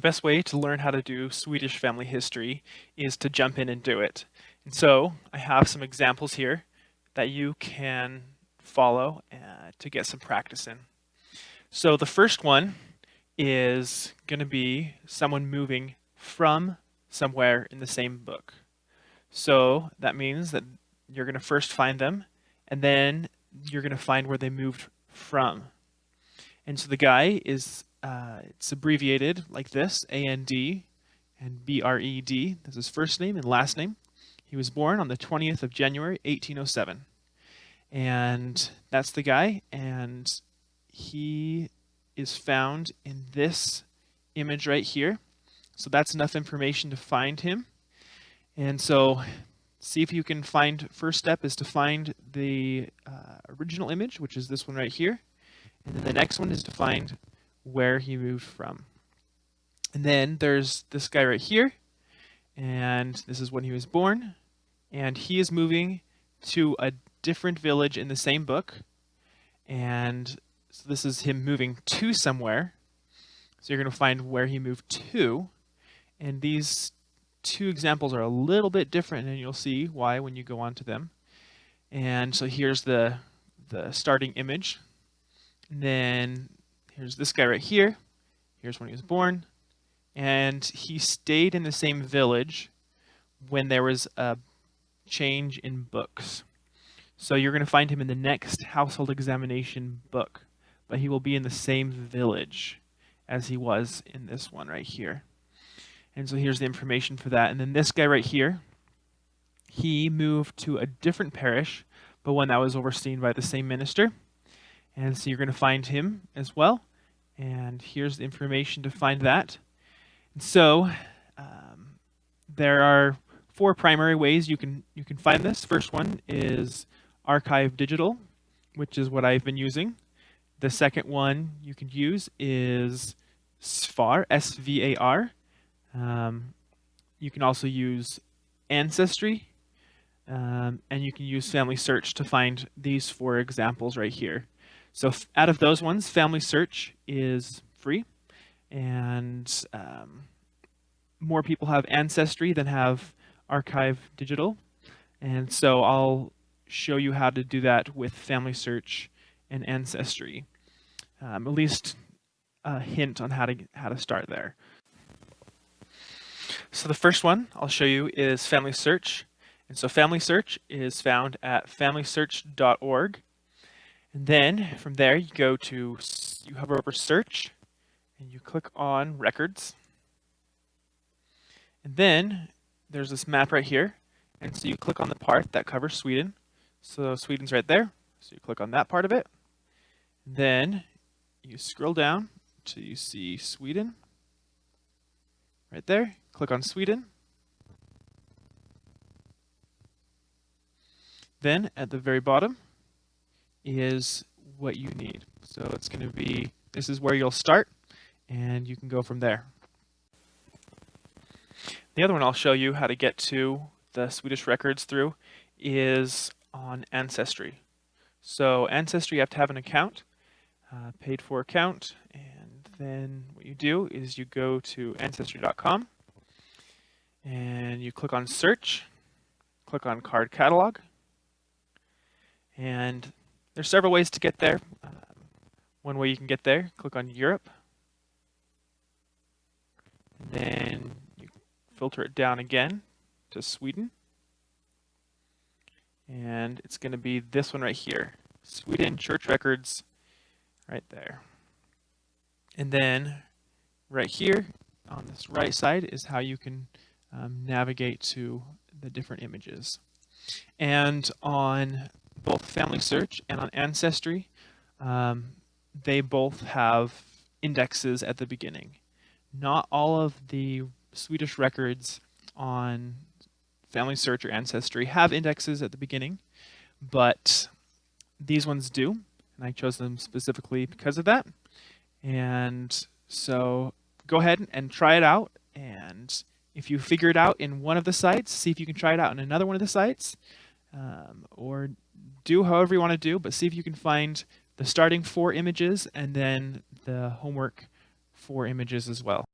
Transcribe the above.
best way to learn how to do Swedish family history is to jump in and do it. And so I have some examples here that you can follow to get some practice in. So the first one is going to be someone moving from somewhere in the same book. So that means that you're going to first find them, and then you're going to find where they moved from. And so the guy is, it's abbreviated like this, A-N-D and B-R-E-D. That's his first name and last name. He was born on the 20th of January, 1807. And that's the guy, and he is found in this image right here. So that's enough information to find him. And so see if you can find, first step is to find the original image, which is this one right here. And then the next one is to find where he moved from. And then there's this guy right here, and this is when he was born. And he is moving to a different village in the same book. And so this is him moving to somewhere. So you're going to find where he moved to. And these two examples are a little bit different, and you'll see why when you go on to them. And so here's the starting image. And then here's this guy right here. Here's when he was born. And he stayed in the same village when there was a change in books. So you're going to find him in the next household examination book, but he will be in the same village as he was in this one right here. And so here's the information for that. And then this guy right here, he moved to a different parish, but one that was overseen by the same minister. And so you're going to find him as well. And here's the information to find that. And so there are four primary ways you can find this. First one is Archive Digital, which is what I've been using. The second one you can use is SVAR, S-V-A-R. You can also use Ancestry, and you can use Family Search to find these four examples right here. So out of those ones, Family Search is free, and more people have Ancestry than have Archive Digital. And so I'll show you how to do that with Family Search and Ancestry. At least a hint on how to start there. So the first one I'll show you is Family Search. And so Family Search is found at familysearch.org. And then from there you hover over Search and you click on Records. And then there's this map right here. And so you click on the part that covers Sweden. So Sweden's right there. So you click on that part of it. Then you scroll down till you see Sweden. Right there. Click on Sweden. Then at the very bottom is what you need. So it's going to be, this is where you'll start, and you can go from there. The other one I'll show you how to get to the Swedish records through is on Ancestry. So Ancestry, you have to have an account, paid for account, and then what you do is you go to ancestry.com and you click on Search, click on Card Catalog, and there's several ways to get there. One way you can get there, click on Europe, and then you filter it down again to Sweden, and it's going to be this one right here, Sweden Church Records, right there. And then right here on this right side is how you can navigate to the different images. And on both Family Search and on Ancestry, they both have indexes at the beginning. Not all of the Swedish records on Family Search or Ancestry have indexes at the beginning, but these ones do, and I chose them specifically because of that. And so go ahead and try it out, and if you figure it out in one of the sites, see if you can try it out in another one of the sites, or do however you want to do, but see if you can find the starting 4 images and then the homework 4 images as well.